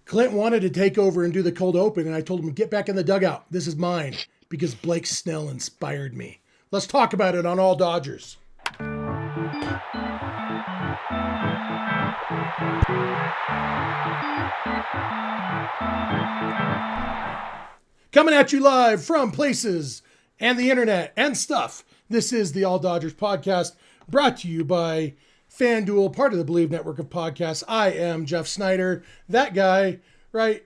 Clint wanted to take over and do the cold open, and I told him, get back in the dugout. This is mine, because Blake Snell inspired me. Let's talk about it on All Dodgers. Coming at you live from places and the internet and stuff. This is the All Dodgers podcast, brought to you by FanDuel, part of the Bleav Network of podcasts. I am Jeff Snyder. That guy right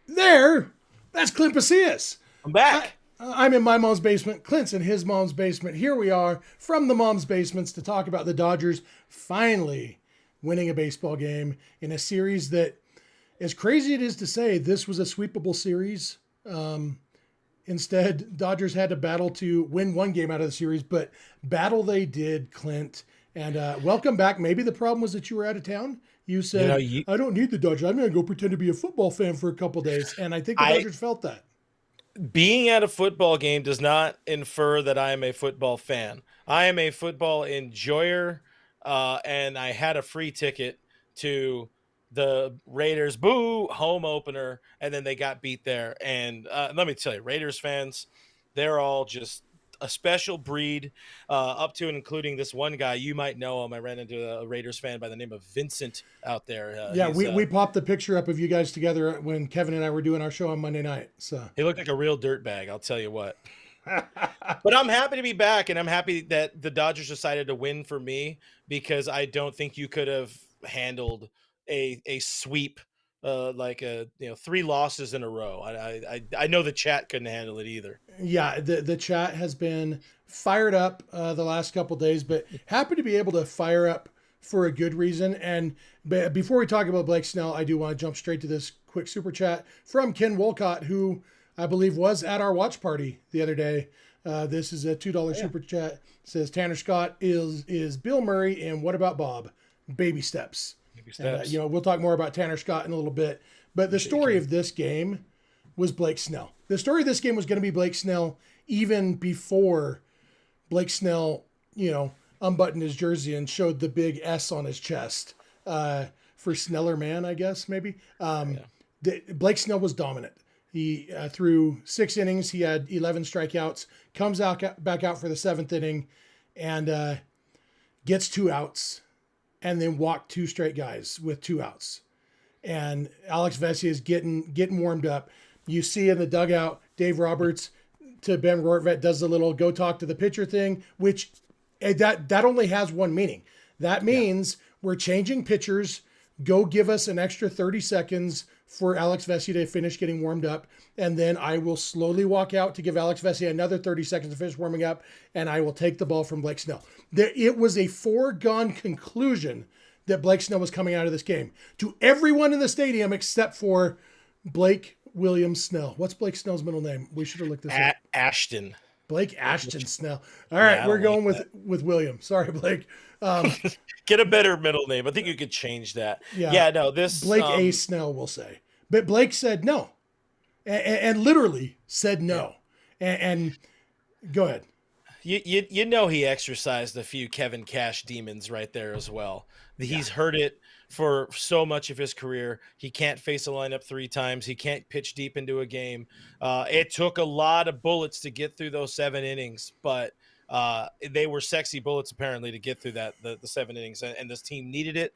there, that's Clint Pasillas. I'm back. I'm in my mom's basement. Clint's in his mom's basement. Here we are from the mom's basements to talk about the Dodgers finally winning a baseball game in a series that, as crazy it is to say, this was a sweepable series. Instead, Dodgers had to battle to win one game out of the series, but battle they did, Clint. And welcome back. Maybe the problem was that you were out of town. You said, I don't need the Dodgers. I'm going to go pretend to be a football fan for a couple days. And I think the Dodgers felt that. Being at a football game does not infer that I am a football fan. I am a football enjoyer, and I had a free ticket to the Raiders home opener, and then they got beat there. And let me tell you, Raiders fans, they're all just a special breed, up to and including this one guy. You might know him. I ran into a Raiders fan by the name of Vincent out there. We popped the picture up of you guys together when Kevin and I were doing our show on Monday night. So he looked like a real dirtbag, I'll tell you what. But I'm happy to be back, and I'm happy that the Dodgers decided to win for me, because I don't think you could have handled a sweep, like 3 losses in a row. I know the chat couldn't handle it either. Yeah, the chat has been fired up the last couple of days, but happy to be able to fire up for a good reason. And before we talk about Blake Snell, I do want to jump straight to this quick super chat from Ken Wolcott, who I believe was at our watch party the other day. This is a $2 super chat. It says Tanner Scott is Bill Murray and What About Bob? Baby steps. And, we'll talk more about Tanner Scott in a little bit. But the story of this game was Blake Snell. The story of this game was going to be Blake Snell even before Blake Snell, unbuttoned his jersey and showed the big S on his chest for Sneller Man, I guess, maybe. Blake Snell was dominant. He threw 6 innings. He had 11 strikeouts, comes back out for the 7th inning and gets 2 outs. And then walked 2 straight guys with 2 outs. And Alex Vesia is getting warmed up. You see in the dugout, Dave Roberts to Ben Rortvedt does the little go talk to the pitcher thing, which that only has one meaning. That means we're changing pitchers. Go give us an extra 30 seconds for Alex Vesia to finish getting warmed up. And then I will slowly walk out to give Alex Vesia another 30 seconds to finish warming up. And I will take the ball from Blake Snell. It was a foregone conclusion that Blake Snell was coming out of this game to everyone in the stadium except for Blake William Snell. What's Blake Snell's middle name? We should have looked this up. Ashton. Blake Ashton Snell. All right, we're going with William. Sorry, Blake. Get a better middle name. I think you could change that. This Blake A. Snell will say. But Blake said no. And literally said no. And go ahead. You know he exercised a few Kevin Cash demons right there as well. He's heard it for so much of his career. He can't face a lineup 3 times. He can't pitch deep into a game. It took a lot of bullets to get through those 7 innings, but they were sexy bullets apparently to get through the 7 innings, and this team needed it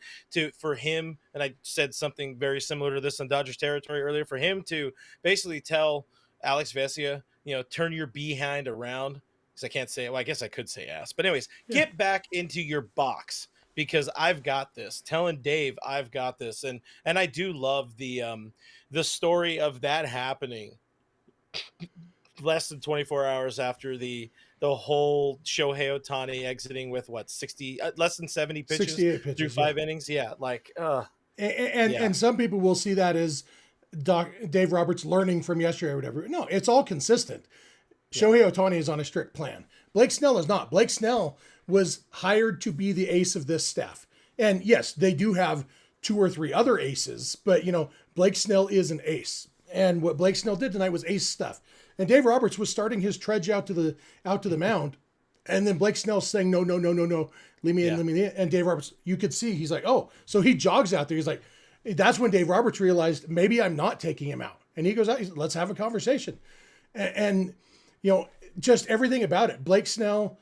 for him. And I said something very similar to this on Dodgers territory earlier, for him to basically tell Alex Vesia, turn your behind around. I can't say it. Well, I guess I could say ass. But anyways, get back into your box, because I've got this. Telling Dave I've got this. And I do love the story of that happening less than 24 hours after the whole Shohei Ohtani exiting with less than 70 pitches, 68 pitches through 5 innings. Yeah, and some people will see that as Dave Roberts learning from yesterday or whatever. No, it's all consistent. Shohei Ohtani is on a strict plan. Blake Snell is not. Blake Snell was hired to be the ace of this staff. And yes, they do have 2 or 3 other aces, but Blake Snell is an ace. And what Blake Snell did tonight was ace stuff. And Dave Roberts was starting his trudge out to the mound. And then Blake Snell's saying, no, leave me in. And Dave Roberts, you could see, he's like, oh, so he jogs out there. He's like, that's when Dave Roberts realized maybe I'm not taking him out. And he goes out, let's have a conversation. And just everything about it. Blake Snell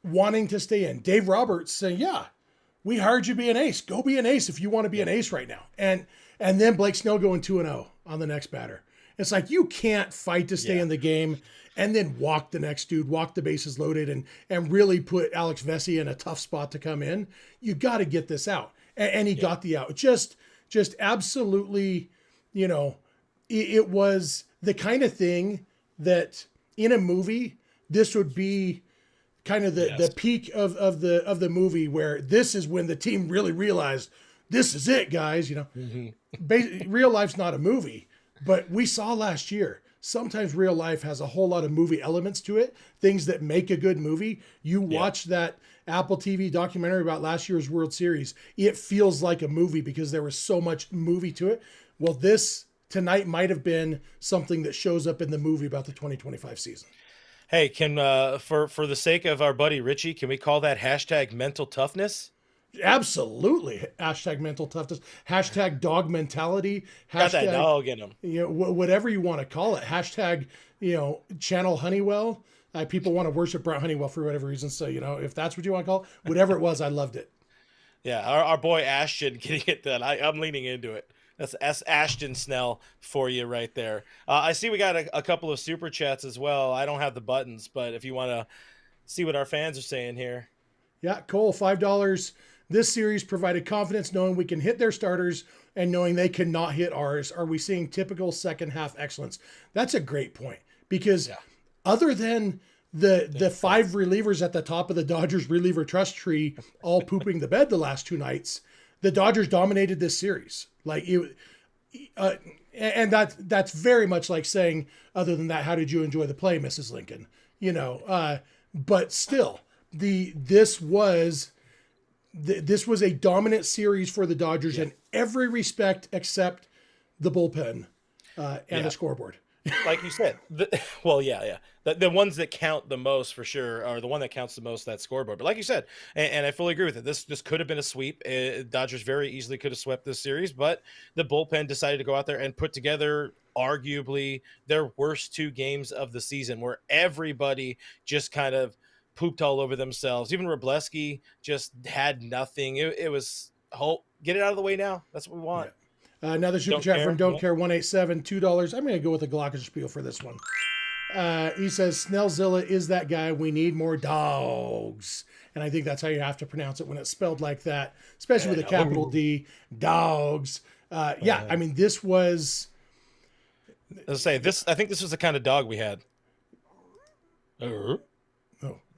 wanting to stay in. Dave Roberts saying, yeah, we hired you to be an ace. Go be an ace if you want to be an ace right now. And then Blake Snell going 2-0 on the next batter. It's like, you can't fight to stay in the game and then walk the next dude, walk the bases loaded, and really put Alex Vesia in a tough spot to come in. You got to get this out. And he got the out. Just absolutely, it was the kind of thing that in a movie, this would be kind of the peak of the movie, where this is when the team really realized this is it, guys. Real life's not a movie, but we saw last year, sometimes real life has a whole lot of movie elements to it, things that make a good movie. You watch that Apple TV documentary about last year's World Series, it feels like a movie because there was so much movie to it. Well, this tonight might have been something that shows up in the movie about the 2025 season. Hey, can for the sake of our buddy Richie, can we call that hashtag mental toughness? Absolutely. Hashtag mental toughness. Hashtag dog mentality. Hashtag, got that dog in him. Whatever you want to call it. Hashtag, channel Honeywell. People want to worship Brent Honeywell for whatever reason. So, if that's what you want to call it, whatever it was, I loved it. Yeah, our boy Ashton getting it done. I'm leaning into it. That's Ashton Snell for you right there. I see we got a couple of super chats as well. I don't have the buttons, but if you want to see what our fans are saying here. Yeah, Cole, $5. This series provided confidence knowing we can hit their starters and knowing they cannot hit ours. Are we seeing typical second half excellence? That's a great point, because other than the 5 relievers at the top of the Dodgers reliever trust tree all pooping the bed the last 2 nights, the Dodgers dominated this series. And that's very much like saying, other than that, how did you enjoy the play, Mrs. Lincoln? But still, this was a dominant series for the Dodgers in every respect except the bullpen and the scoreboard. Like you said, the ones that count the most for sure are the one that counts the most, that scoreboard. But like you said, and I fully agree with it, this could have been a sweep. Dodgers very easily could have swept this series, but the bullpen decided to go out there and put together arguably their worst 2 games of the season, where everybody just kind of pooped all over themselves. Even Wrobleski just had nothing. It was hope. Get it out of the way now. That's what we want. Yeah. Another super chat from Don't Care 187, $2. I'm going to go with a glockenspiel for this one. He says, Snellzilla is that guy. We need more dogs. And I think that's how you have to pronounce it when it's spelled like that, especially with a capital D, dogs. I mean, this was... Let's say this. I think this was the kind of dog we had. Oh,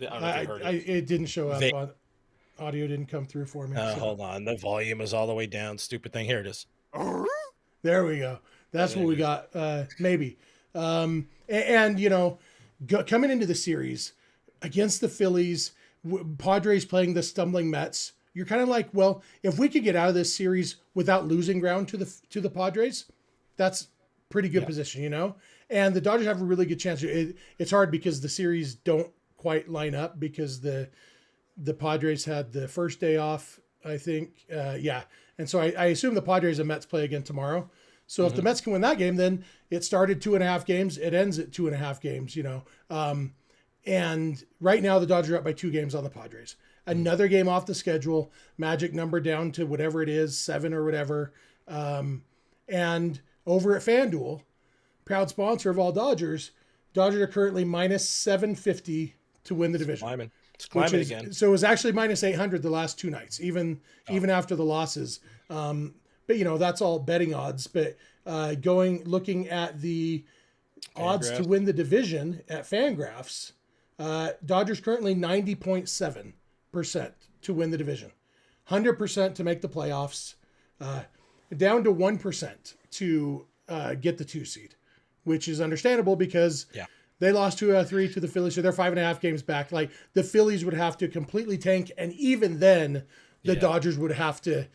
it didn't show up. Audio didn't come through for me. Hold on. The volume is all the way down. Stupid thing. Here it is. There we go. That's what we got. Maybe. Coming into the series against the Phillies, Padres playing the stumbling Mets, you're kind of like, well, if we could get out of this series without losing ground to the Padres, that's pretty good position, And the Dodgers have a really good chance. It's hard because the series don't quite line up because the Padres had the first day off, I think. And so I assume the Padres and Mets play again tomorrow. So if the Mets can win that game, then it started 2.5 games. It ends at 2.5 games, and right now the Dodgers are up by 2 games on the Padres. Another game off the schedule, magic number down to whatever it is, 7 or whatever. And over at FanDuel, proud sponsor of all Dodgers are currently minus 750 to win the division. It's climbing again. So it was actually minus 800 the last 2 nights, even after the losses. But that's all betting odds. But looking at the odds to win the division at FanGraphs, Dodgers currently 90.7% to win the division, 100% to make the playoffs, down to 1% to get the 2 seed, which is understandable because they lost 2 out of 3 to the Phillies, so they're 5.5 games back. Like, the Phillies would have to completely tank, and even then, the Dodgers would have to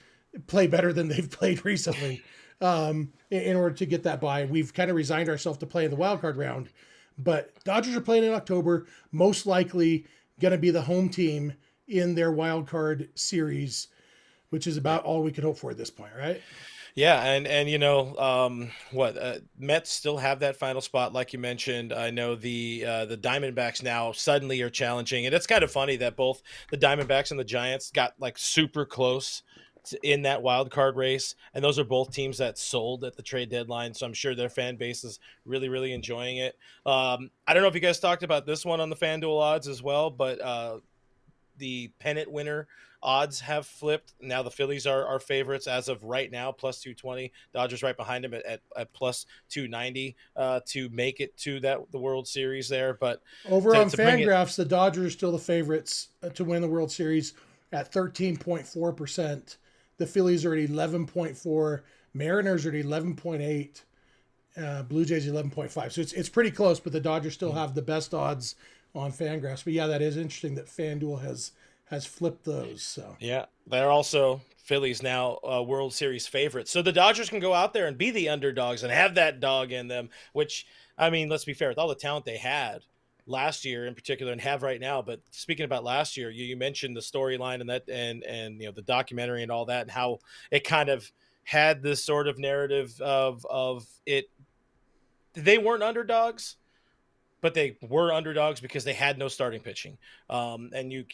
play better than they've played recently in order to get that bye. We've kind of resigned ourselves to play in the wild card round, but Dodgers are playing in October, most likely going to be the home team in their wild card series, which is about all we could hope for at this point, right? Yeah, and what Mets still have that final spot, like you mentioned. I know the Diamondbacks now suddenly are challenging, and it's kind of funny that both the Diamondbacks and the Giants got like super close in that wild card race, and those are both teams that sold at the trade deadline. So I'm sure their fan base is really, really enjoying it. I don't know if you guys talked about this one on the FanDuel odds as well, but the pennant winner odds have flipped. Now the Phillies are favorites as of right now, plus 220. Dodgers right behind them at plus 290 to make it to the World Series there. But Over to, on to bring it, Fangraphs, the Dodgers are still the favorites to win the World Series at 13.4%. The Phillies are at 11.4. Mariners are at 11.8. Blue Jays 11.5. So it's pretty close, but the Dodgers still have the best odds on Fangraphs. But yeah, that is interesting that FanDuel has flipped those. So yeah, they're also Phillies now World Series favorites. So the Dodgers can go out there and be the underdogs and have that dog in them, which, I mean, let's be fair, with all the talent they had last year in particular and have right now. But speaking about last year, you mentioned the storyline and that and the documentary and all that, and how it kind of had this sort of narrative of it. They weren't underdogs, but they were underdogs because they had no starting pitching. And you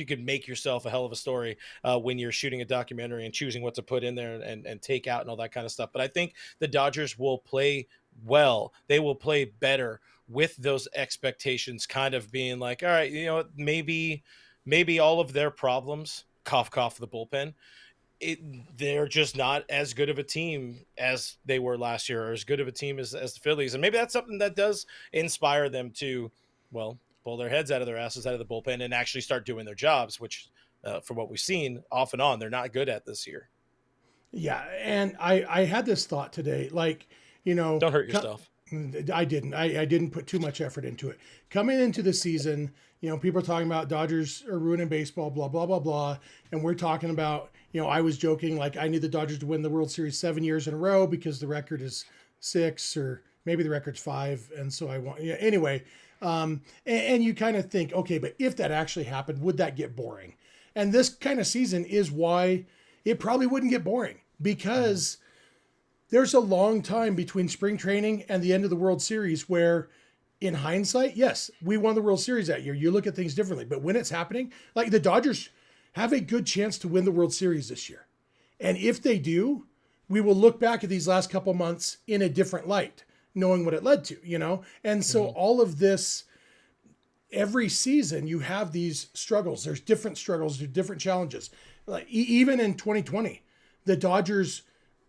could make yourself a hell of a story when you're shooting a documentary and choosing what to put in there and take out and all that kind of stuff. But I think the Dodgers will play well. They will play better with those expectations kind of being like, all right, maybe all of their problems, cough, cough, the bullpen, they're just not as good of a team as they were last year, or as good of a team as the Phillies. And maybe that's something that does inspire them to, well, pull their heads out of their asses out of the bullpen and actually start doing their jobs, which, from what we've seen off and on, they're not good at this year. yeah, and I had this thought today, like, Don't hurt yourself. I didn't. I didn't put too much effort into it. Coming into the season, people are talking about Dodgers are ruining baseball, blah, blah, blah, blah. And we're talking about, I was joking, like I need the Dodgers to win the World Series 7 years in a row because the record is 6 or maybe the record's 5. And so I want, yeah, anyway. And you kind of think, okay, but if that actually happened, would that get boring? And this kind of season is why it probably wouldn't get boring because there's a long time between spring training and the end of the World Series where, in hindsight, yes, we won the World Series that year. You look at things differently. But when it's happening, like the Dodgers have a good chance to win the World Series this year. And if they do, we will look back at these last couple months in a different light, knowing what it led to. And so all of this, every season, you have these struggles. There's different struggles, there's different challenges. Like even in 2020, the Dodgers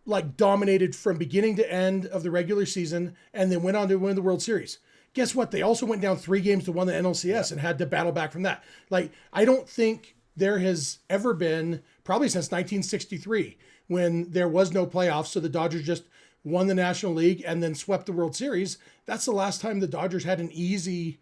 like dominated from beginning to end of the regular season and then went on to win the World Series. Guess what? They also went down 3 games to 1 the NLCS and had to battle back from that. Like, I don't think there has ever been, probably since 1963, when there was no playoffs, so the Dodgers just won the National League and then swept the World Series. That's the last time the Dodgers had an easy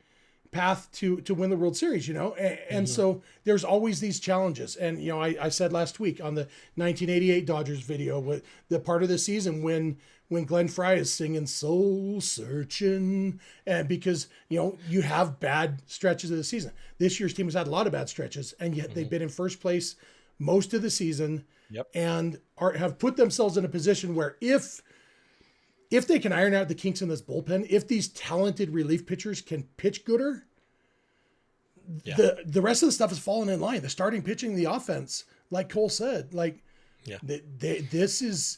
path to win the World Series, and so there's always these challenges. And I said last week on the 1988 Dodgers video, with the part of the season when Glenn Fry is singing "Soul Searching," and because you have bad stretches of the season. This year's team has had a lot of bad stretches, and yet they've been in first place most of the season. Yep. And have put themselves in a position where if they can iron out the kinks in this bullpen, if these talented relief pitchers can pitch gooder, the rest of the stuff is falling in line. The starting pitching, the offense, like Cole said, like this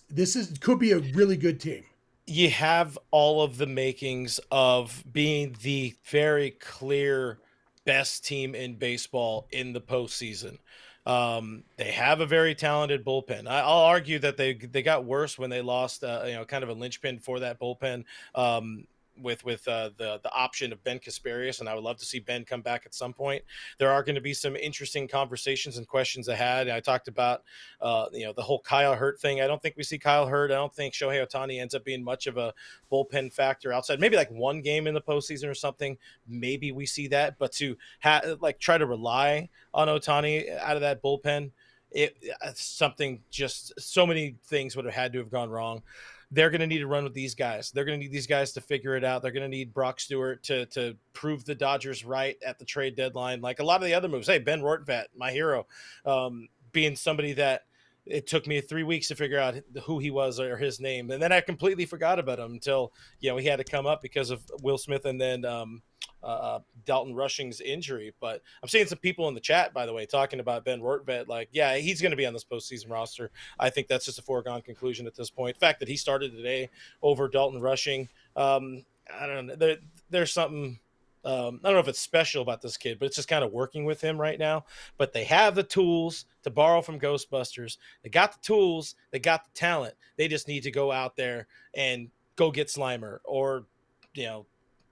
could be a really good team. You have all of the makings of being the very clear best team in baseball in the postseason. They have a very talented bullpen. I'll argue that they got worse when they lost, kind of a linchpin for that bullpen, with the option of Ben Kasparius, and I would love to see Ben come back at some point. There are going to be some interesting conversations and questions ahead. I talked about, the whole Kyle Hurt thing. I don't think we see Kyle Hurt. I don't think Shohei Ohtani ends up being much of a bullpen factor outside maybe like one game in the postseason or something. Maybe we see that, but to try to rely on Ohtani out of that bullpen, it's something, just so many things would have had to have gone wrong. They're going to need to run with these guys. They're going to need these guys to figure it out. They're going to need Brock Stewart to prove the Dodgers right at the trade deadline. Like a lot of the other moves. Hey, Ben Rortvedt, my hero, being somebody that it took me 3 weeks to figure out who he was or his name. And then I completely forgot about him until, he had to come up because of Will Smith and then Dalton Rushing's injury. But I'm seeing some people in the chat, by the way, talking about Ben Rortvedt. Like, yeah, he's going to be on this postseason roster. I think that's just a foregone conclusion at this point. The fact that he started today over Dalton Rushing, I don't know. There's something. I don't know if it's special about this kid, but it's just kind of working with him right now. But they have the tools to borrow from Ghostbusters. They got the tools. They got the talent. They just need to go out there and go get Slimer or,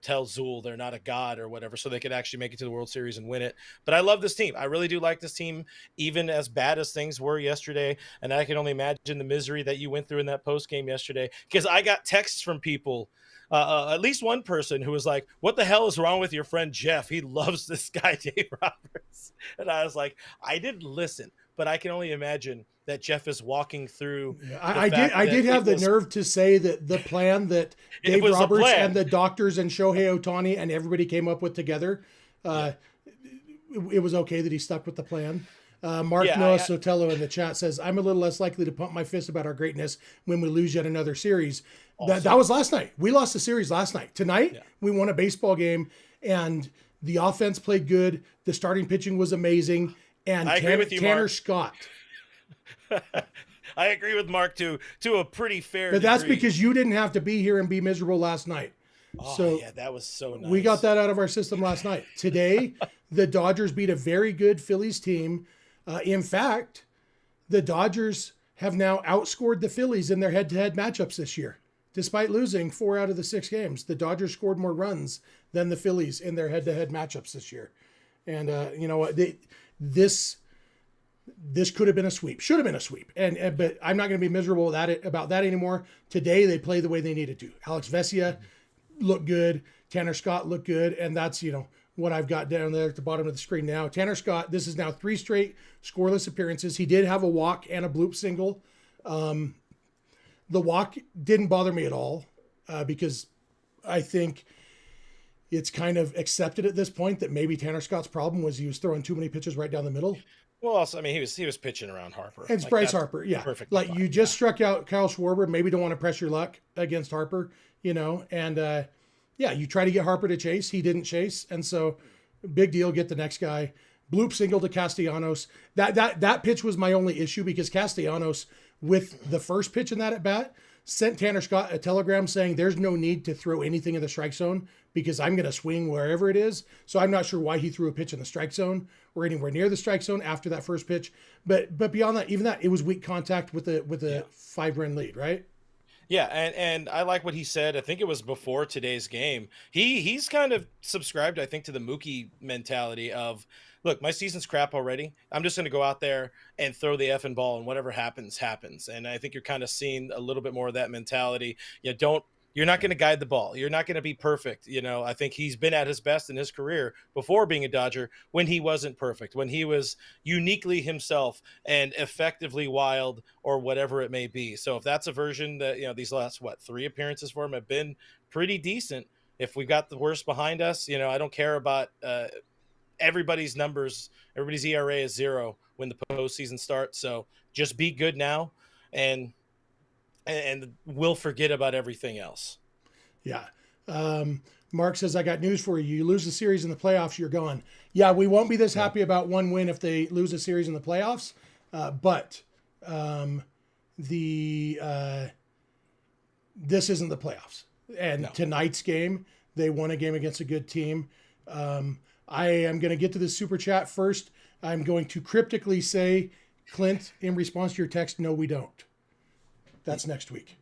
tell Zool they're not a god or whatever, so they could actually make it to the World Series and win it. But I love this team. I really do like this team, even as bad as things were yesterday. And I can only imagine the misery that you went through in that post game yesterday, because I got texts from people. At least one person who was like, what the hell is wrong with your friend Jeff? He loves this guy, Dave Roberts. And I was like, I didn't listen, but I can only imagine that Jeff is walking through. Yeah, I did have the nerve to say that the plan that Dave Roberts and the doctors and Shohei Ohtani and everybody came up with together, it was okay that he stuck with the plan. Mark Noah Sotelo in the chat says, I'm a little less likely to pump my fist about our greatness when we lose yet another series. Awesome. That was last night. We lost the series last night. Tonight, we won a baseball game, and the offense played good. The starting pitching was amazing. And I agree with you, Tanner Mark. Scott. I agree with Mark to a pretty fair But that's degree. because you didn't have to be here and be miserable last night. Oh, so yeah, that was so nice. We got that out of our system last night. Today, the Dodgers beat a very good Phillies team. In fact, the Dodgers have now outscored the Phillies in their head-to-head matchups this year. Despite losing 4 out of the 6 games, the Dodgers scored more runs than the Phillies in their head-to-head matchups this year. And you know what? This could have been a sweep. Should have been a sweep. But I'm not going to be miserable about that anymore. Today, they play the way they needed to. Alex Vesia looked good. Tanner Scott looked good. And that's, what I've got down there at the bottom of the screen now. Tanner Scott, this is now 3 straight scoreless appearances. He did have a walk and a bloop single. The walk didn't bother me at all because I think it's kind of accepted at this point that maybe Tanner Scott's problem was he was throwing too many pitches right down the middle. Well, also, I mean, he was pitching around Harper. And it's Bryce Harper, yeah. Perfect. Like you just struck out Kyle Schwarber. Maybe don't want to press your luck against Harper, and you try to get Harper to chase. He didn't chase, and so big deal. Get the next guy. Bloop single to Castellanos. That pitch was my only issue because Castellanos, with the first pitch in that at bat, sent Tanner Scott a telegram saying there's no need to throw anything in the strike zone because I'm going to swing wherever it is. So I'm not sure why he threw a pitch in the strike zone or anywhere near the strike zone after that first pitch. But beyond that, even that, it was weak contact with a 5-run lead, right? Yeah, and I like what he said. I think it was before today's game. He's kind of subscribed, I think, to the Mookie mentality of, look, my season's crap already. I'm just going to go out there and throw the effing ball, and whatever happens, happens. And I think you're kind of seeing a little bit more of that mentality. You're not going to guide the ball. You're not going to be perfect. I think he's been at his best in his career before being a Dodger when he wasn't perfect, when he was uniquely himself and effectively wild or whatever it may be. So if that's a version that, these last, 3 appearances for him have been pretty decent. If we've got the worst behind us, I don't care about everybody's numbers. Everybody's ERA is 0 when the postseason starts. So just be good now and we'll forget about everything else. Yeah. Mark says, I got news for you. You lose the series in the playoffs, you're gone. Yeah, we won't be this happy about one win if they lose a series in the playoffs. But this isn't the playoffs. And tonight's game, they won a game against a good team. I am going to get to the super chat first. I'm going to cryptically say, Clint, in response to your text, no, we don't. That's next week.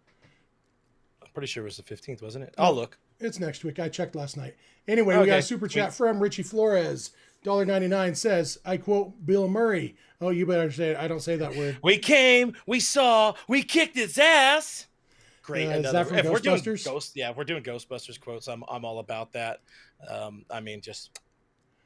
I'm pretty sure it was the 15th, wasn't it? I'll look. It's next week. I checked last night. Anyway, we got a super chat from Richie Flores. $1.99 says, I quote Bill Murray. Oh, you better say it. I don't say that word. We came, we saw, we kicked his ass. Great. Is that from Ghostbusters? If we're doing Ghostbusters quotes, I'm all about that. I mean, just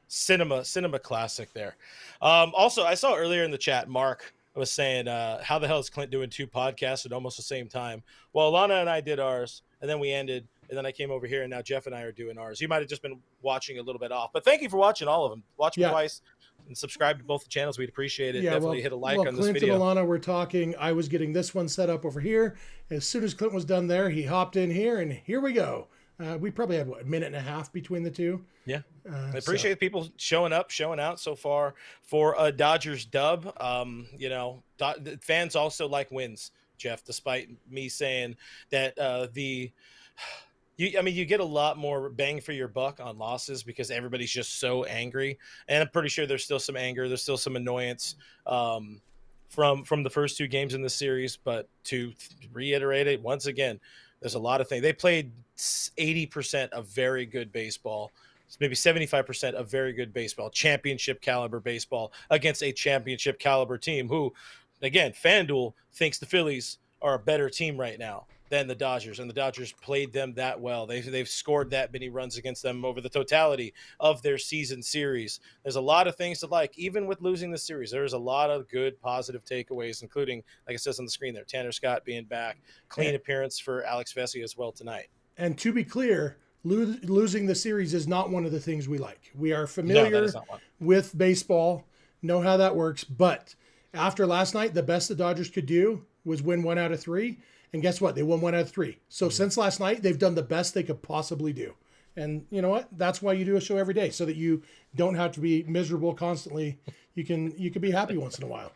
cinema classic there. Also, I saw earlier in the chat, Mark was saying, how the hell is Clint doing 2 podcasts at almost the same time? Well, Alana and I did ours, and then we ended, and then I came over here, and now Jeff and I are doing ours. You might have just been watching a little bit off, but thank you for watching all of them. Watch them twice. and subscribe to both the channels. We'd appreciate it. Yeah, Definitely hit a like on this Clint video. and Alana were talking. I was getting this one set up over here. As soon as Clint was done there, he hopped in here, and here we go. We probably had, a minute and a half between the two. Yeah. I appreciate people showing up, showing out so far for a Dodgers dub. Fans also like wins, Jeff, despite me saying that you get a lot more bang for your buck on losses because everybody's just so angry. And I'm pretty sure there's still some anger. There's still some annoyance from the first two games in this series. But to reiterate it once again, there's a lot of things. They played 80% of very good baseball, maybe 75% of very good baseball, championship caliber baseball against a championship caliber team who, again, FanDuel thinks the Phillies are a better team right now than the Dodgers, and the Dodgers played them that well. They've scored that many runs against them over the totality of their season series. There's a lot of things to like, even with losing the series. There's a lot of good positive takeaways, including, like it says on the screen there, Tanner Scott being back, clean appearance for Alex Vesia as well tonight. And to be clear, losing the series is not one of the things we like. We are familiar with baseball, know how that works, but after last night, the best the Dodgers could do was win 1 out of 3. And guess what? They won 1 out of 3. So since last night, they've done the best they could possibly do. And you know what? That's why you do a show every day, so that you don't have to be miserable constantly. You can be happy once in a while.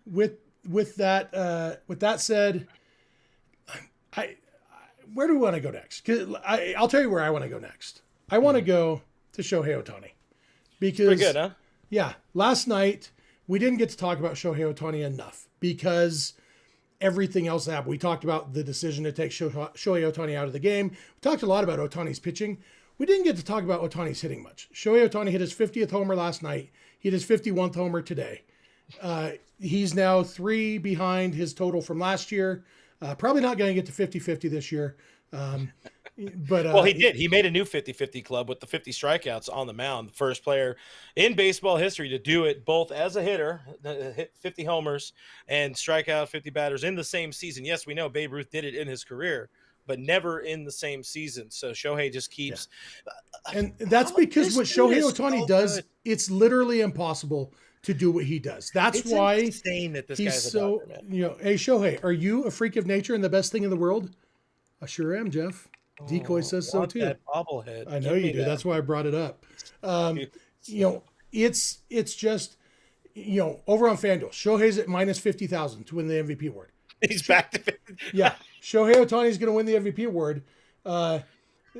With that said, where do we want to go next? 'Cause I'll tell you where I want to go next. I want to go to Shohei Ohtani. Because pretty good, huh? Yeah. Last night, we didn't get to talk about Shohei Ohtani enough because everything else happened. We talked about the decision to take Shohei Ohtani out of the game. We talked a lot about Ohtani's pitching. We didn't get to talk about Ohtani's hitting much. Shohei Ohtani hit his 50th homer last night. He hit his 51th homer today. He's now 3 behind his total from last year. Probably not going to get to 50-50 this year. Well, he did. He made a new 50-50 club with the 50 strikeouts on the mound. The first player in baseball history to do it both as a hitter, hit 50 homers, and strike out 50 batters in the same season. Yes, we know Babe Ruth did it in his career, but never in the same season. So Shohei just keeps. Yeah. And that's because what Shohei Ohtani does, it's literally impossible to do what he does. That's why insane that this he's guy's so, man. Hey, Shohei, are you a freak of nature and the best thing in the world? I sure am, Jeff. Decoy says so too. That bobblehead. I know you do. That. That's why I brought it up. It's just, over on FanDuel, Shohei's at minus 50,000 to win the MVP award. He's back to 50. Yeah. Shohei Ohtani is going to win the MVP award.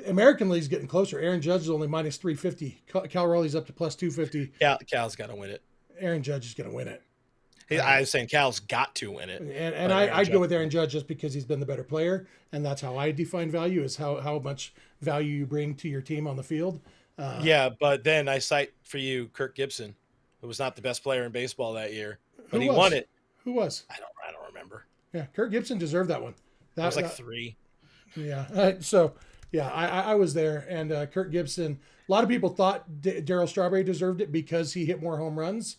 American League's getting closer. Aaron Judge is only minus 350. Cal Raleigh's up to plus 250. Cal's got to win it. Aaron Judge is going to win it. I was saying Cal's got to win it. And I'd go with Aaron Judge just because he's been the better player. And that's how I define value, is how much value you bring to your team on the field. But then I cite for you Kirk Gibson, who was not the best player in baseball that year, but he won it. Who was? I don't remember. Yeah, Kirk Gibson deserved that one. That was like 3. Yeah. I was there, and Kirk Gibson. A lot of people thought Darryl Strawberry deserved it because he hit more home runs.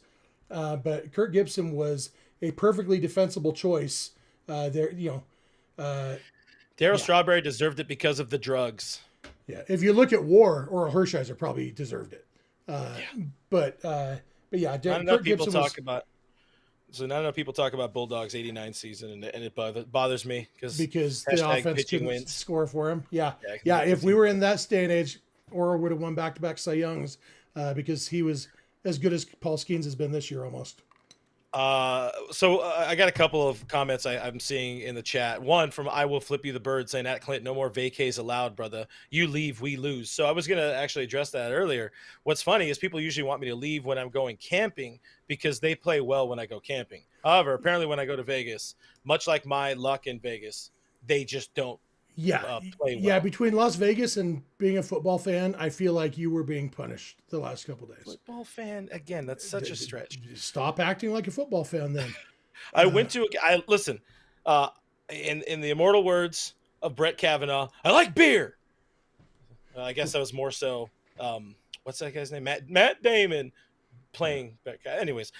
But Kirk Gibson was a perfectly defensible choice. Darryl Strawberry deserved it because of the drugs. Yeah, if you look at WAR, Oral Hershiser probably deserved it. But yeah, not enough people talk about. So not enough people talk about Bulldogs' '89 season, and it bothers me because the offense couldn't score for him. Yeah. If we were in that day and age, Oral would have won back-to-back Cy Youngs because he was as good as Paul Skeens has been this year almost. I got a couple of comments I'm seeing in the chat. One from I Will Flip You the Bird saying, at Clint, no more vacays allowed, brother. You leave, we lose. So I was going to actually address that earlier. What's funny is people usually want me to leave when I'm going camping because they play well when I go camping. However, apparently when I go to Vegas, much like my luck in Vegas, they just don't play well. Yeah, between Las Vegas and being a football fan, I feel like you were being punished the last couple of days. Football fan? Again, that's such a stretch. Stop acting like a football fan then. Listen, in the immortal words of Brett Kavanaugh, I like beer. I guess that was more so, what's that guy's name? Matt Damon playing. Anyways,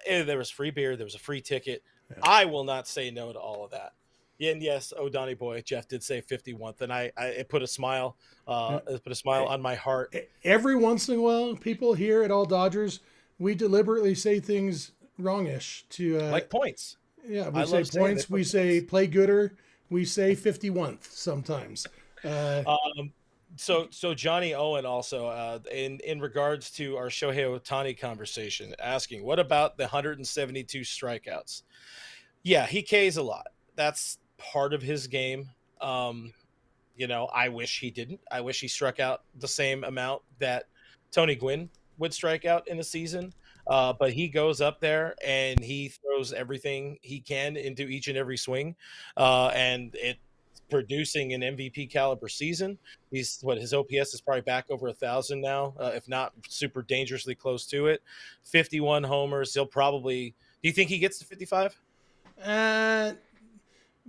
there was free beer. There was a free ticket. Yeah. I will not say no to all of that. Yeah, and yes, oh Donnie boy, Jeff did say 51th, and it put a smile, Yeah. it put a smile on my heart. Every once in a while, people here at All Dodgers, we deliberately say things wrongish to, Like points. yeah, we I say love saying they points, we put say points. play gooder, we say 51th sometimes. Uh, So Johnny Owen also in regards to our Shohei Ohtani conversation, asking what about the 172 strikeouts? Yeah, he Ks a lot. That's part of his game. Um, I wish he didn't. I wish he struck out the same amount that Tony Gwynn would strike out in a season. But he goes up there and he throws everything he can into each and every swing, and it's producing an MVP caliber season. His OPS is probably back over 1,000 now, if not super dangerously close to it. 51 homers. He'll probably. Do you think he gets to 55? uh,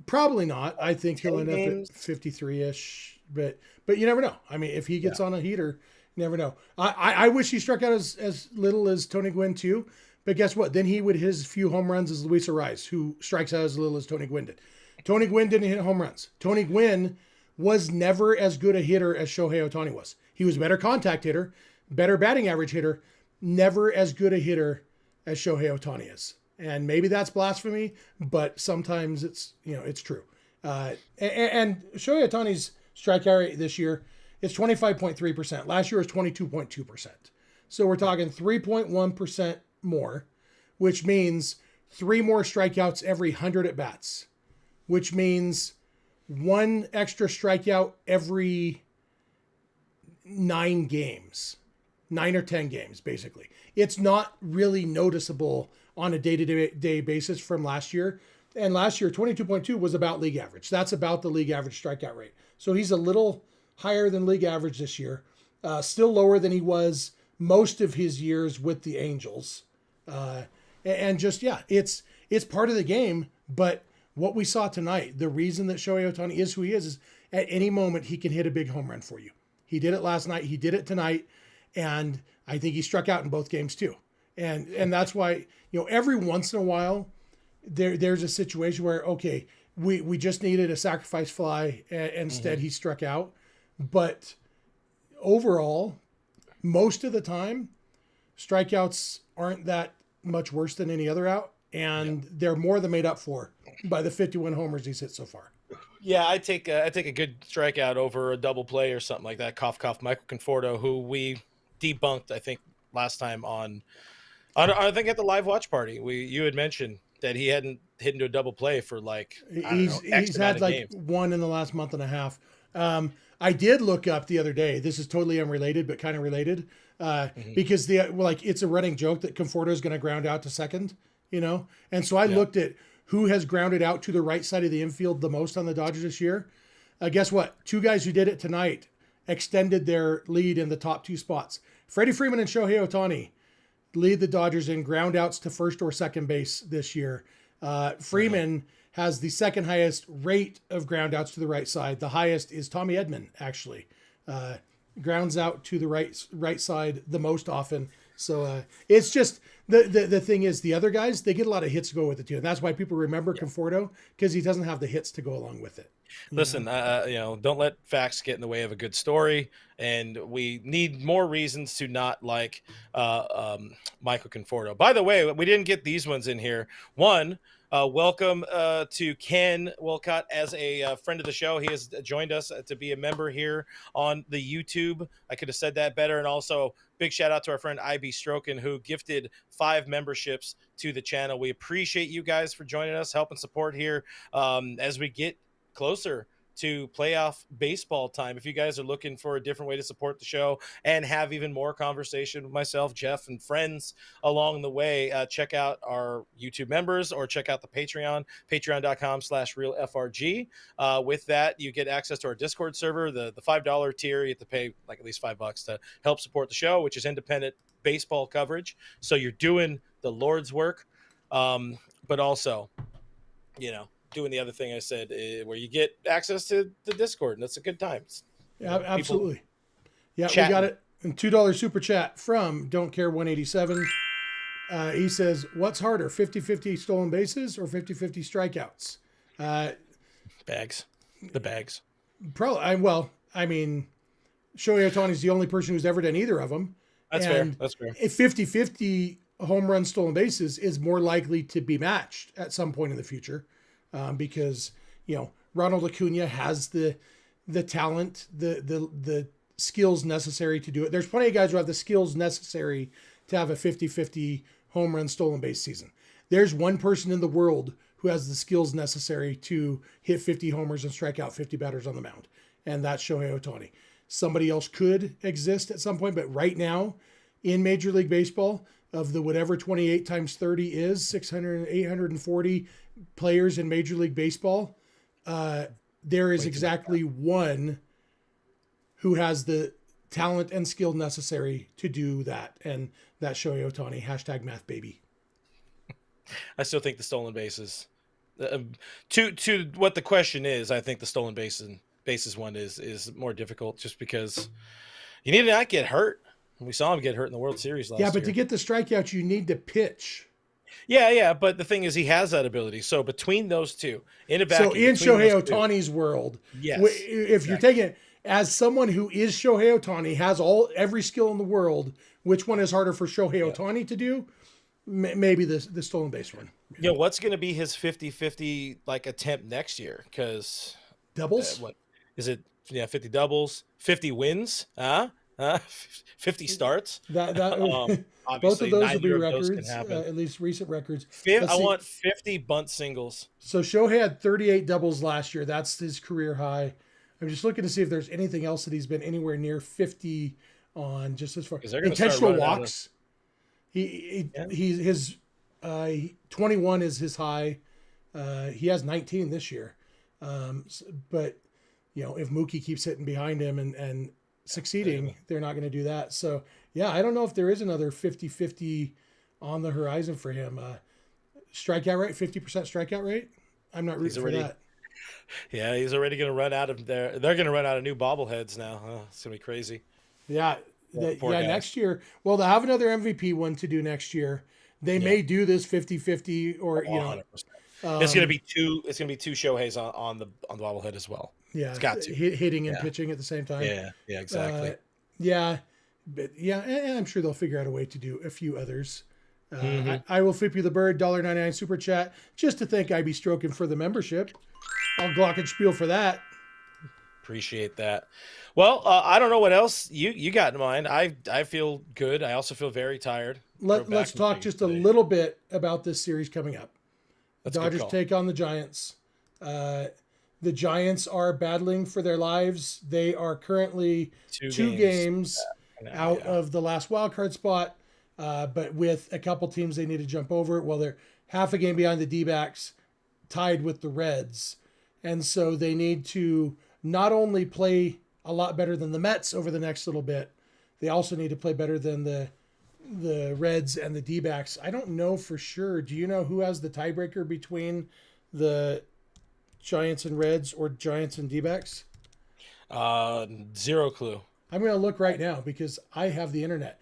Probably not. I think he'll 10 end up at games. 53-ish, but you never know. I mean, if he Yeah. gets on a heater, you never know. I wish he struck out as little as Tony Gwynn too, but guess what? Then he would hit as few home runs as Luis Ariz, who strikes out as little as Tony Gwynn did. Tony Gwynn didn't hit home runs. Tony Gwynn was never as good a hitter as Shohei Ohtani was. He was a better contact hitter, better batting average hitter, never as good a hitter as Shohei Ohtani is. And maybe that's blasphemy, but sometimes it's true. And Shohei Ohtani's strikeout rate this year is 25.3%. Last year was 22.2%. So we're talking 3.1% more, which means 3 more strikeouts every 100 at bats, which means 1 extra strikeout every 9 games, 9 or 10 games, basically. It's not really noticeable on a day-to-day basis from last year. And last year, 22.2 was about league average. That's about the league average strikeout rate. So he's a little higher than league average this year, still lower than he was most of his years with the Angels. And just, yeah, it's part of the game. But what we saw tonight, the reason that Shohei Ohtani is who he is at any moment he can hit a big home run for you. He did it last night. He did it tonight. And I think he struck out in both games too. And that's why, every once in a while, there's a situation where, okay, we just needed a sacrifice fly, and instead he struck out. But overall, most of the time, strikeouts aren't that much worse than any other out, and they're more than made up for by the 51 homers he's hit so far. Yeah, I take a good strikeout over a double play or something like that. Cough, cough. Michael Conforto, who we debunked, I think, last time on I think at the live watch party, you had mentioned that he hadn't hit into a double play for like He's had like games. 1 in the last month and a half. I did look up the other day. This is totally unrelated, but kind of related, because it's a running joke that Conforto is going to ground out to second, and so I looked at who has grounded out to the right side of the infield the most on the Dodgers this year. Guess what? 2 guys who did it tonight extended their lead in the top 2 spots. Freddie Freeman and Shohei Ohtani lead the Dodgers in ground outs to first or second base this year. Freeman has the second highest rate of ground outs to the right side. The highest is Tommy Edman, actually. Grounds out to the right side the most often. So it's just the thing is the other guys, they get a lot of hits to go with it too. And that's why people remember Conforto, because he doesn't have the hits to go along with it. Listen, don't let facts get in the way of a good story, and we need more reasons to not like Michael Conforto. By the way, we didn't get these ones in here. One, welcome to Ken Wilcott as a friend of the show. He has joined us to be a member here on the YouTube. I could have said that better. And also, big shout out to our friend IB Stroken, who gifted 5 memberships to the channel. We appreciate you guys for joining us, helping support here as we get closer to playoff baseball time. If you guys are looking for a different way to support the show and have even more conversation with myself, Jeff, and friends along the way, check out our YouTube members or check out the Patreon, patreon.com/realfrg. With that, you get access to our Discord server, the $5 tier. You have to pay like at least $5 to help support the show, which is independent baseball coverage. So you're doing the Lord's work, but also, doing the other thing I said, where you get access to the Discord, and that's a good time. Yeah, absolutely. Yeah, chatting. We got it. And $2 super chat from Don't Care 187. He says, what's harder, 50-50 stolen bases or 50-50 strikeouts? Bags. The bags. Probably. I mean, Shohei Ohtani is the only person who's ever done either of them. That's fair. And That's fair. a 50-50 home run stolen bases is more likely to be matched at some point in the future, because Ronald Acuna has the talent, the skills necessary to do it. There's plenty of guys who have the skills necessary to have a 50-50 home run stolen base season. There's one person in the world who has the skills necessary to hit 50 homers and strike out 50 batters on the mound, and that's Shohei Ohtani. Somebody else could exist at some point, but right now in Major League Baseball, of the whatever 28 times 30 is, 600, 840 players in Major League Baseball, there is exactly one who has the talent and skill necessary to do that, and that's Shohei Ohtani. Hashtag math baby. I still think the stolen bases. To what the question is, I think the stolen bases one is more difficult, just because you need to not get hurt. We saw him get hurt in the World Series last year. Yeah, but to get the strikeouts, you need to pitch. Yeah, but the thing is, he has that ability. So between those two, in a vacuum, so in Shohei Ohtani's world, yes, if you're taking it as someone who is Shohei Ohtani, has every skill in the world, which one is harder for Shohei Ohtani to do? Maybe the stolen base one. What's going to be his 50-50 attempt next year? Because doubles? What is it? 50 doubles, 50 wins, 50 starts. That both of those will be records, at least recent records. I want 50 bunt singles. So Shohei had 38 doubles last year. That's his career high. I'm just looking to see if there's anything else that he's been anywhere near 50 on, just as far intentional walks. His 21 is his high. He has 19 this year. But if Mookie keeps hitting behind him and succeeding, they're not going to do that. So yeah, I don't know if there is another 50-50 on the horizon for him. Strikeout rate, 50% strikeout rate. I'm not rooting for that. Yeah, he's already going to run out of there. They're going to run out of new bobbleheads now. It's going to be crazy. Yeah. Next year. Well, they'll have another MVP one to do next year. They may do this 50-50 or 100%. It's going to be two. It's going to be two Shoheis on the bobblehead as well. Yeah, it's got to hitting and pitching at the same time. Yeah, exactly. And I'm sure they'll figure out a way to do a few others. I will flip you the bird, $1.99 super chat, just to thank IB Stroking for the membership. I'll glockenspiel for that. Appreciate that. Well, I don't know what else you got in mind. I feel good. I also feel very tired. Let's talk just a little bit about this series coming up. Dodgers take on the Giants. The Giants are battling for their lives. They are currently two games out of the last wildcard spot, but with a couple teams they need to jump over. Well, they're half a game behind the D-backs, tied with the Reds. And so they need to not only play a lot better than the Mets over the next little bit, they also need to play better than the Reds and the D-backs. I don't know for sure. Do you know who has the tiebreaker between the Giants and Reds or Giants and D-backs? Zero clue. I'm going to look right now because I have the internet.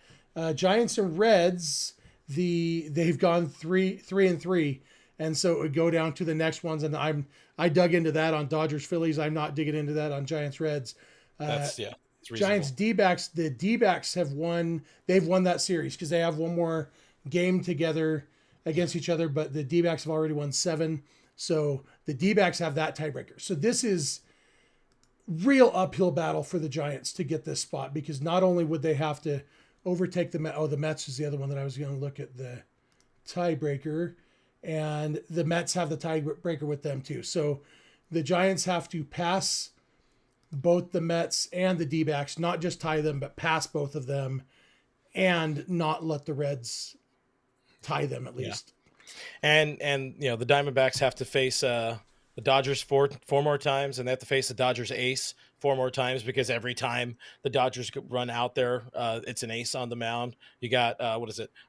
Giants and Reds, they've gone 3-3, and so it would go down to the next ones. And I dug into that on Dodgers Phillies. I'm not digging into that on Giants Reds. It's Giants D-backs. The D-backs have won. They've won that series because they have one more game together against each other. But the D-backs have already won 7. So the D-backs have that tiebreaker. So this is real uphill battle for the Giants to get this spot, because not only would they have to overtake the Mets is the other one that I was going to look at the tiebreaker, and the Mets have the tiebreaker with them too. So the Giants have to pass both the Mets and the D-backs, not just tie them, but pass both of them and not let the Reds tie them at least. And the Diamondbacks have to face the Dodgers four more times, and they have to face the Dodgers ace 4 more times, because every time the Dodgers run out there, it's an ace on the mound. You got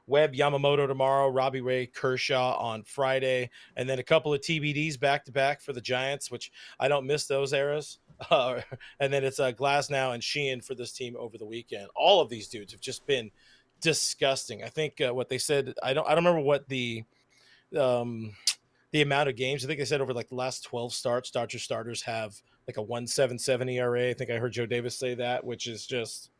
Webb, Yamamoto tomorrow, Robbie Ray, Kershaw on Friday, and then a couple of TBDs back to back for the Giants, which I don't miss those eras. And then it's Glasnow and Sheehan for this team over the weekend. All of these dudes have just been disgusting. I think what they said, I don't remember what the the amount of games. I think they said over like the last 12 starts, Dodger starters have like a 1.77 ERA. I think I heard Joe Davis say that, which is just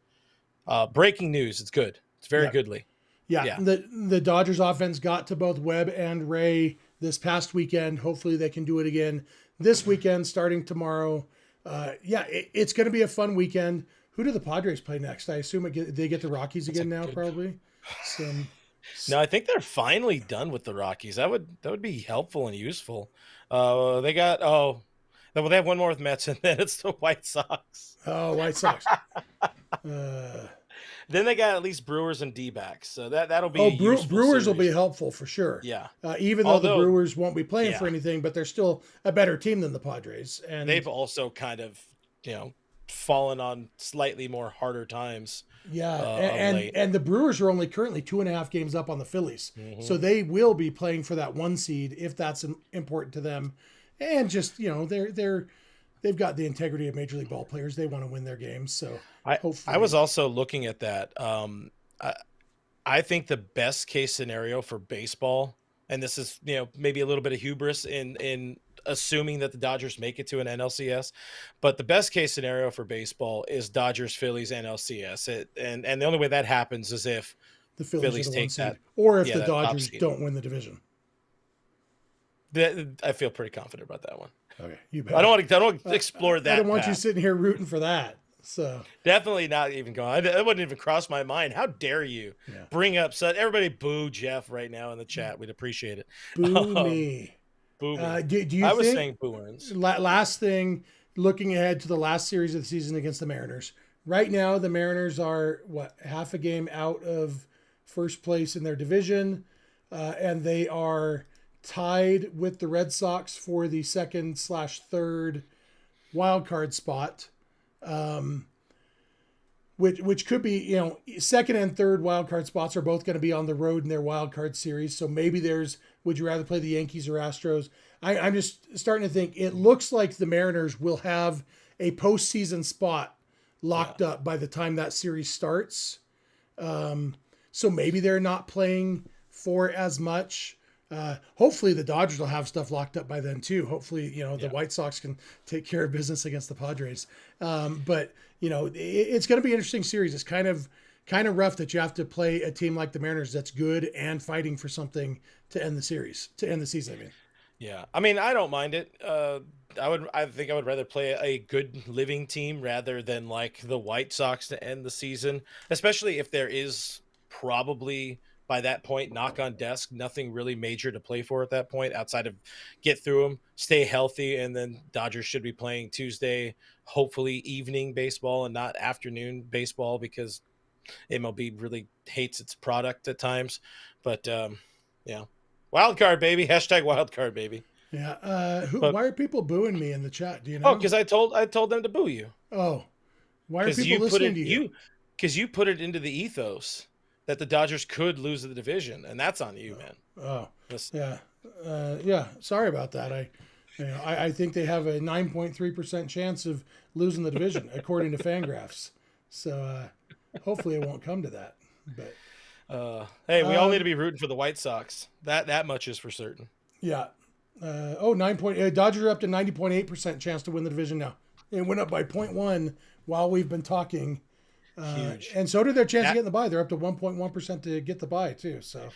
breaking news. It's good. It's very Yeah. goodly. Yeah. Yeah. The Dodgers offense got to both Webb and Ray this past weekend. Hopefully they can do it again this weekend, starting tomorrow. It's going to be a fun weekend. Who do the Padres play next? I assume they get the Rockies again now, probably. No, I think they're finally done with the Rockies. That would be helpful and useful. They have one more with Mets, and then it's the White Sox. Oh, White Sox. Then they got at least Brewers and D-backs, so that'll be. Brewers will be helpful for sure. Yeah, even though the Brewers won't be playing for anything, but they're still a better team than the Padres, and they've also kind of fallen on slightly more harder times. Yeah, and the Brewers are only currently 2.5 games up on the Phillies, so they will be playing for that 1 seed if that's important to them, and just they've got the integrity of Major League ball players. They want to win their games, so. I was also looking at that. I think the best case scenario for baseball, and this is maybe a little bit of hubris in assuming that the Dodgers make it to an NLCS, but the best case scenario for baseball is Dodgers, Phillies, NLCS. And the only way that happens is if the Phillies take that, or if the Dodgers don't win the division. I feel pretty confident about that one. Okay, you bet. I don't want to explore that. I don't want you sitting here rooting for that. So definitely not even going. That wouldn't even cross my mind. How dare you bring up such? Everybody boo Jeff right now in the chat. We'd appreciate it. Boo me. Boo me. Do you I was saying boo earns. Last thing, looking ahead to the last series of the season against the Mariners. Right now, the Mariners are half a game out of first place in their division, and they are tied with the Red Sox for the 2nd/3rd wild card spot. Which could be, second and third wild card spots are both going to be on the road in their wild card series. So maybe would you rather play the Yankees or Astros? I'm just starting to think it looks like the Mariners will have a postseason spot locked up by the time that series starts. So maybe they're not playing for as much. Hopefully the Dodgers will have stuff locked up by then too. Hopefully, the White Sox can take care of business against the Padres. But it's going to be an interesting series. It's kind of rough that you have to play a team like the Mariners that's good and fighting for something to end the season. I mean, yeah. I mean, I don't mind it. I think I would rather play a good living team rather than like the White Sox to end the season, especially if there is probably by that point, knock on desk, nothing really major to play for at that point outside of get through them, stay healthy, and then Dodgers should be playing Tuesday, hopefully evening baseball and not afternoon baseball because MLB really hates its product at times. But wild card baby, #wild card baby. Yeah. Why are people booing me in the chat? Do you know? Oh, because I told them to boo you. Oh, why are people listening to you? Because you put it into the ethos that the Dodgers could lose the division, and that's on you, man. Oh, yeah. Sorry about that. I think they have a 9.3% chance of losing the division according to Fangraphs. So hopefully it won't come to that. But hey, we all need to be rooting for the White Sox. That much is for certain. Yeah. Dodgers are up to 90.8% chance to win the division now. It went up by 0.1 while we've been talking. Huge. And so did their chance of getting the bye. They're up to 1.1% to get the bye too. So,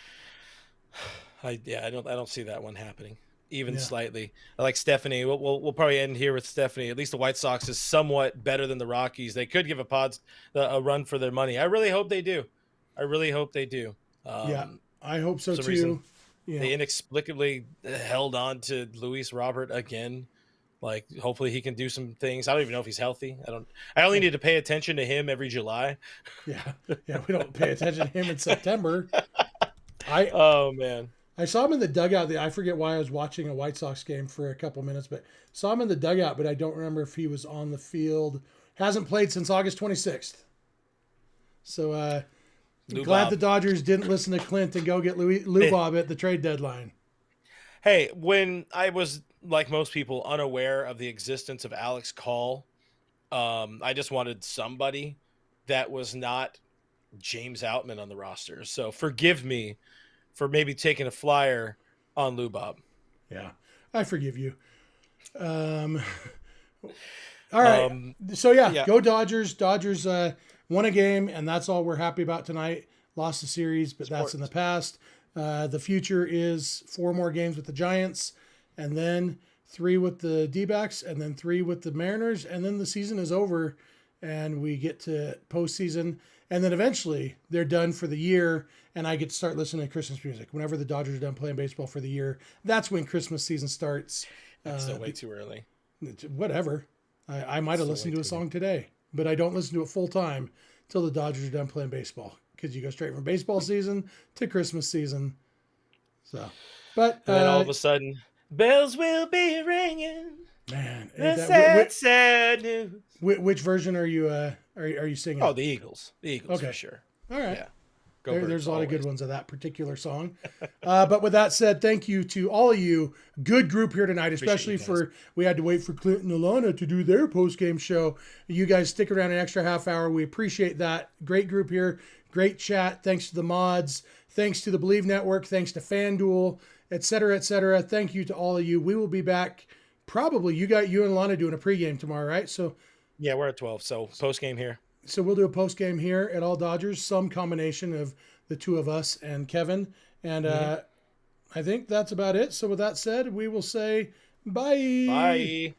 I don't see that one happening even slightly. I like Stephanie. We'll probably end here with Stephanie. At least the White Sox is somewhat better than the Rockies. They could give a run for their money. I really hope they do. I hope so too. They inexplicably held on to Luis Robert again. Like, hopefully he can do some things. I don't even know if he's healthy. I only need to pay attention to him every July. Yeah. We don't pay attention to him in September. Oh man. I saw him in the dugout. I forget why I was watching a White Sox game for a couple minutes, but saw him in the dugout, but I don't remember if he was on the field. Hasn't played since August 26th. So, glad the Dodgers didn't listen to Clint and go get Lou Bob at the trade deadline. Hey, when I was, like most people, unaware of the existence of Alex Call, I just wanted somebody that was not James Outman on the roster. So forgive me for maybe taking a flyer on Lou Bob. Yeah, I forgive you. All right. So yeah. go Dodgers. Dodgers won a game, and that's all we're happy about tonight. Lost the series, but that's in the past. The future is 4 more games with the Giants, and then 3 with the D-backs, and then 3 with the Mariners, and then the season is over, and we get to postseason, and then eventually they're done for the year, and I get to start listening to Christmas music. Whenever the Dodgers are done playing baseball for the year, that's when Christmas season starts. That's still way too early. Whatever. I might have listened to a song today, but I don't listen to it full time till the Dodgers are done playing baseball, because you go straight from baseball season to Christmas season. So, but and then all of a sudden, bells will be ringing. Man, sad news. Which version are you singing? Oh, the Eagles. The Eagles, for sure. All right. Yeah. There's a lot of good ones of that particular song. But with that said, thank you to all of you. Good group here tonight, especially we had to wait for Clinton and Alana to do their post-game show. You guys stick around an extra half hour. We appreciate that. Great group here. Great chat. Thanks to the mods. Thanks to the Bleav Network. Thanks to FanDuel, et cetera, et cetera. Thank you to all of you. We will be back. Probably you and Lana doing a pregame tomorrow, right? So yeah, we're at 12. So post-game here. So we'll do a post game here at All Dodgers, some combination of the two of us and Kevin. And I think that's about it. So with that said, we will say bye. Bye.